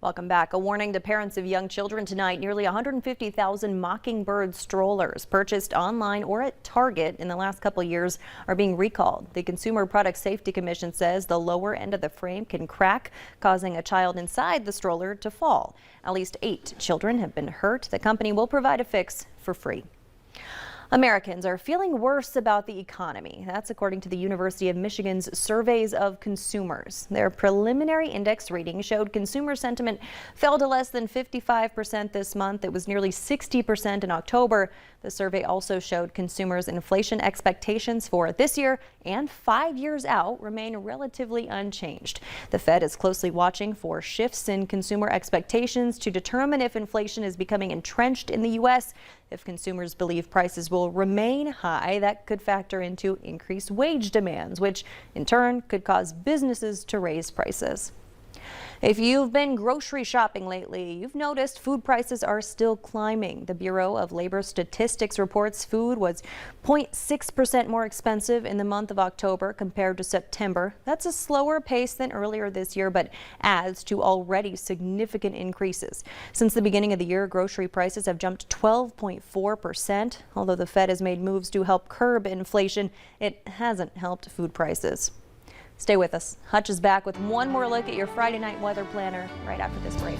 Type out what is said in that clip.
Welcome back. A warning to parents of young children tonight. Nearly 150,000 Mockingbird strollers purchased online or at Target in the last couple years are being recalled. The Consumer Product Safety Commission says the lower end of the frame can crack, causing a child inside the stroller to fall. At least 8 children have been hurt. The company will provide a fix for free. Americans are feeling worse about the economy. That's according to the University of Michigan's surveys of consumers. Their preliminary index reading showed consumer sentiment fell to less than 55% this month. It was nearly 60% in October. The survey also showed consumers' inflation expectations for this year and 5 years out remain relatively unchanged. The Fed is closely watching for shifts in consumer expectations to determine if inflation is becoming entrenched in the U.S. If consumers believe prices will remain high, that could factor into increased wage demands, which in turn could cause businesses to raise prices. If you've been grocery shopping lately, you've noticed food prices are still climbing. The Bureau of Labor Statistics reports food was 0.6% more expensive in the month of October compared to September. That's a slower pace than earlier this year, but adds to already significant increases. Since the beginning of the year, grocery prices have jumped 12.4%. Although the Fed has made moves to help curb inflation, it hasn't helped food prices. Stay with us. Hutch is back with one more look at your Friday night weather planner right after this break.